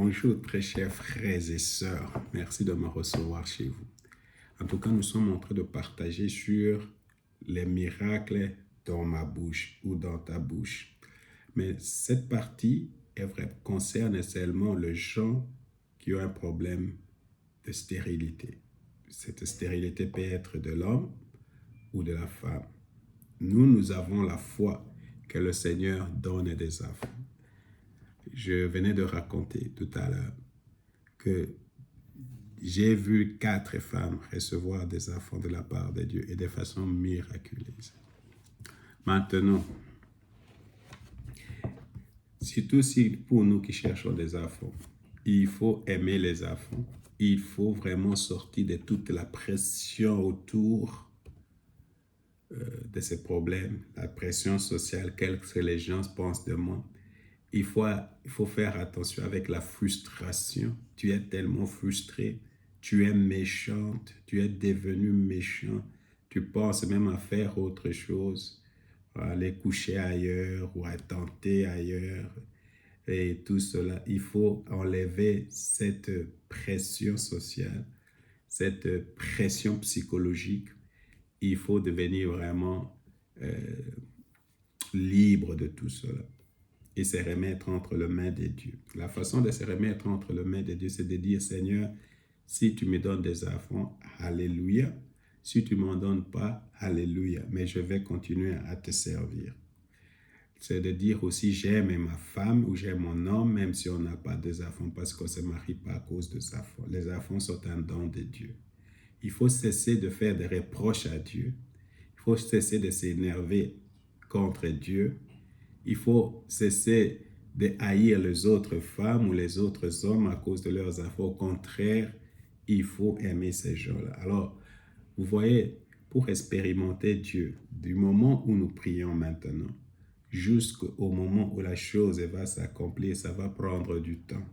Bonjour très chers frères et sœurs, merci de me recevoir chez vous. En tout cas, nous sommes en train de partager sur les miracles dans ma bouche ou dans ta bouche. Mais cette partie concerne seulement les gens qui ont un problème de stérilité. Cette stérilité peut être de l'homme ou de la femme. Nous avons la foi que le Seigneur donne des enfants. Je venais de raconter tout à l'heure que j'ai vu 4 femmes recevoir des enfants de la part de Dieu et de façon miraculeuse. Maintenant, surtout si pour nous qui cherchons des enfants, il faut aimer les enfants. Il faut vraiment sortir de toute la pression autour de ces problèmes, la pression sociale, quel que les gens pensent de moi. Il faut faire attention avec la frustration. Tu es tellement frustré, tu es méchante, tu es devenu méchant. Tu penses même à faire autre chose, à aller coucher ailleurs ou à tenter ailleurs. Et tout cela, il faut enlever cette pression sociale, cette pression psychologique. Il faut devenir vraiment libre de tout cela et se remettre entre les mains de Dieu. La façon de se remettre entre les mains de Dieu, c'est de dire, Seigneur, si tu me donnes des enfants, alléluia. Si tu ne m'en donnes pas, alléluia. Mais je vais continuer à te servir. C'est de dire aussi, j'aime ma femme ou j'aime mon homme, même si on n'a pas des enfants, parce qu'on ne se marie pas à cause des enfants. Les enfants sont un don de Dieu. Il faut cesser de faire des reproches à Dieu. Il faut cesser de s'énerver contre Dieu. Il faut cesser de haïr les autres femmes ou les autres hommes à cause de leurs enfants. Au contraire, il faut aimer ces gens-là. Alors, vous voyez, pour expérimenter Dieu, du moment où nous prions maintenant, jusqu'au moment où la chose va s'accomplir, ça va prendre du temps.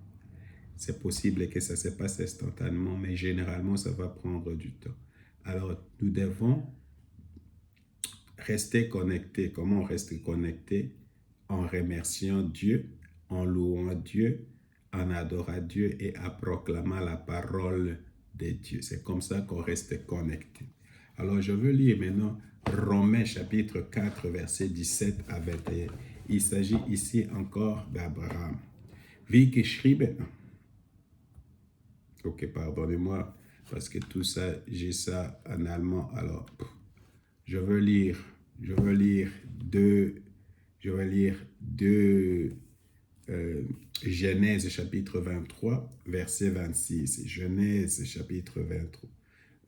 C'est possible que ça se passe instantanément, mais généralement, ça va prendre du temps. Alors, nous devons rester connectés. Comment on reste connecté? En remerciant Dieu, en louant Dieu, en adorant Dieu et en proclamant la parole de Dieu. C'est comme ça qu'on reste connecté. Alors, je veux lire maintenant Romains chapitre 4, verset 17 à 21. Il s'agit ici encore d'Abraham. Wie geschrieben. Ok, pardonnez-moi, parce que tout ça, j'ai ça en allemand. Alors, je veux lire Genèse chapitre 23, verset 26. Genèse chapitre 23.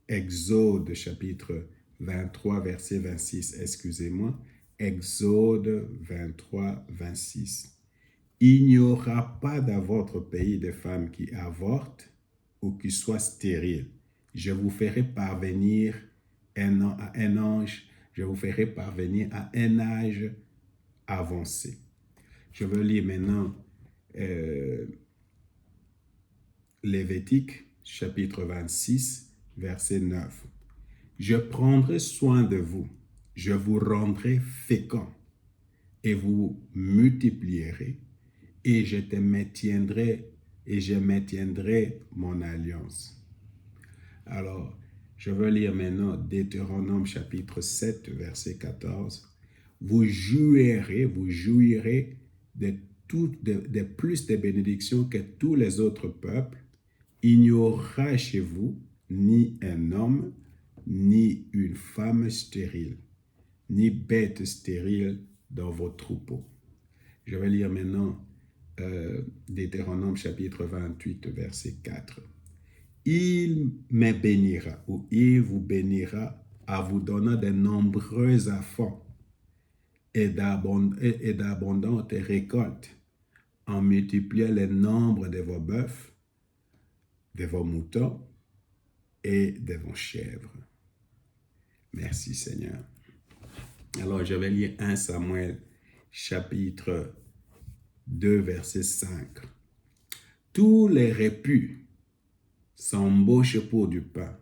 Exode chapitre 23, verset 26. Excusez-moi. Exode 23, 26. Il n'y aura pas dans votre pays de femmes qui avortent ou qui soient stériles. Je vous ferai parvenir à un ange. Je vous ferai parvenir à un âge avancé. Je veux lire maintenant Lévitique, chapitre 26, verset 9. Je prendrai soin de vous, je vous rendrai fécond et vous multiplierez, et je maintiendrai mon alliance. Alors, je veux lire maintenant Deutéronome chapitre 7, verset 14. Vous jouirez de plus de bénédictions que tous les autres peuples. Il n'y aura chez vous ni un homme, ni une femme stérile, ni bête stérile dans vos troupeaux. Je vais lire maintenant Deutéronome chapitre 28, verset 4. Il me bénira, ou il vous bénira en vous donnant de nombreux enfants et d'abondantes récoltes, en multipliant le nombre de vos bœufs, de vos moutons et de vos chèvres. Merci Seigneur. Alors je vais lire 1 Samuel chapitre 2 verset 5. Tous les repus s'embauchent pour du pain.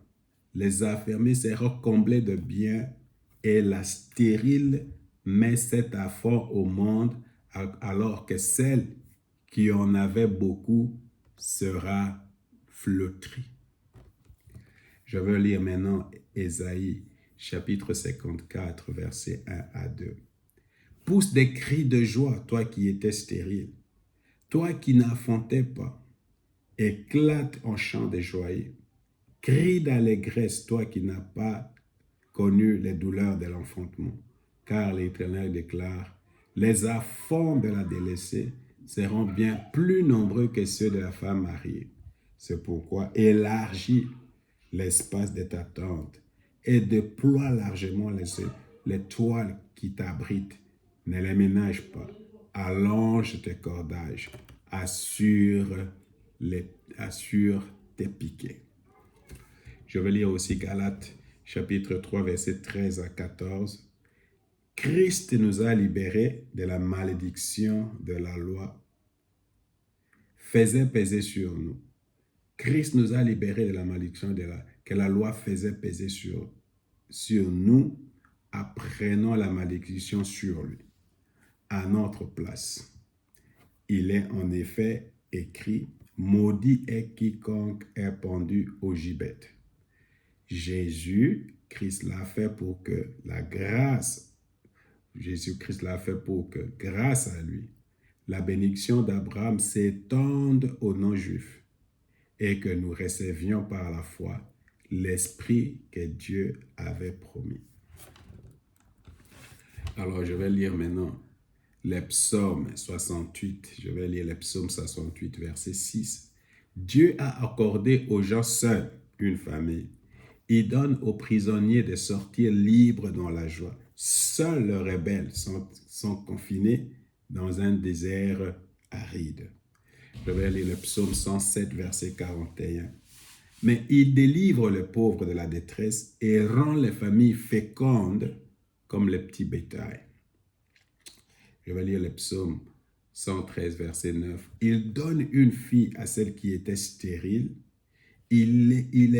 Les affermis seront comblés de biens et la stérile met cet enfant au monde alors que celles qui en avaient beaucoup sera flétri. Je veux lire maintenant Ésaïe, chapitre 54, versets 1 à 2. Pousse des cris de joie, toi qui étais stérile, toi qui n'enfantais pas, éclate en chant de joyeux. Crie d'allégresse, toi qui n'as pas connu les douleurs de l'enfantement, car l'Éternel déclare, les enfants de la délaissée seront bien plus nombreux que ceux de la femme mariée. C'est pourquoi élargis l'espace de ta tente et déploie largement les toiles qui t'abritent. Ne les ménage pas. Allonge tes cordages. Assure tes piquets. Je vais lire aussi Galates, chapitre 3, versets 13 à 14. Christ nous a libérés de la malédiction de la loi faisait peser sur nous. Christ nous a libérés de la malédiction que la loi faisait peser sur nous, apprenant la malédiction sur lui, à notre place. Il est en effet écrit, maudit est quiconque est pendu au gibet. Jésus-Christ l'a fait pour que grâce à lui, la bénédiction d'Abraham s'étende aux non-juifs et que nous recevions par la foi l'Esprit que Dieu avait promis. Alors, je vais lire maintenant les psaumes 68. Je vais lire les psaumes 68, verset 6. Dieu a accordé aux gens seuls une famille. Il donne aux prisonniers de sortir libres dans la joie. Seuls les rebelles sont confinés dans un désert aride. Je vais lire le psaume 107, verset 41. Mais il délivre les pauvres de la détresse et rend les familles fécondes comme les petits bétails. Je vais lire le psaume 113, verset 9. Il donne une fille à celle qui était stérile. Il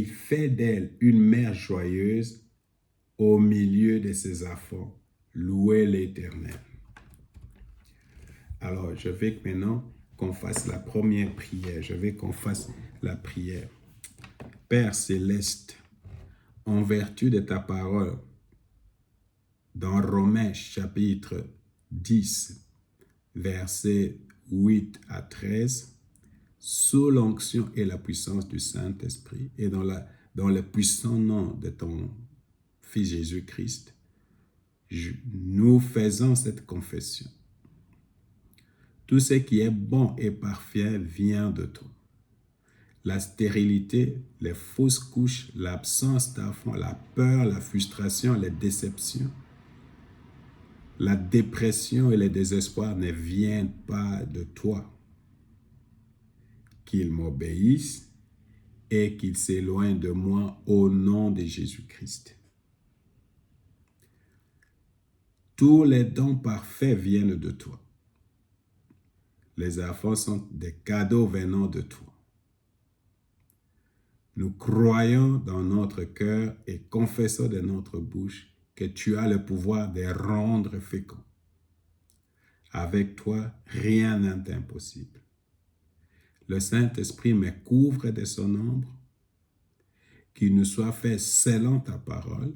fait d'elle une mère joyeuse au milieu de ses enfants. Louez l'Éternel. Alors, je veux maintenant qu'on fasse la première prière. Je veux qu'on fasse la prière. Père céleste, en vertu de ta parole, dans Romains chapitre 10, versets 8 à 13, sous l'onction et la puissance du Saint-Esprit et dans le puissant nom de ton Fils Jésus-Christ, nous faisons cette confession. Tout ce qui est bon et parfait vient de toi. La stérilité, les fausses couches, l'absence d'enfants, la peur, la frustration, les déceptions, la dépression et le désespoir ne viennent pas de toi. Qu'ils m'obéissent et qu'ils s'éloignent de moi au nom de Jésus-Christ. Tous les dons parfaits viennent de toi. Les enfants sont des cadeaux venant de toi. Nous croyons dans notre cœur et confessons de notre bouche que tu as le pouvoir de rendre fécond. Avec toi, rien n'est impossible. Le Saint-Esprit me couvre de son ombre, qu'il nous soit fait selon ta parole.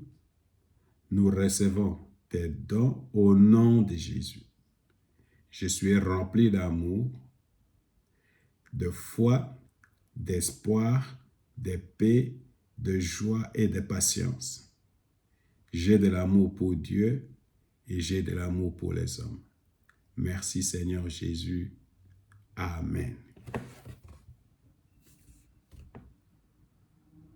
Nous recevons tes dons au nom de Jésus. Je suis rempli d'amour, de foi, d'espoir, de paix, de joie et de patience. J'ai de l'amour pour Dieu et j'ai de l'amour pour les hommes. Merci Seigneur Jésus. Amen.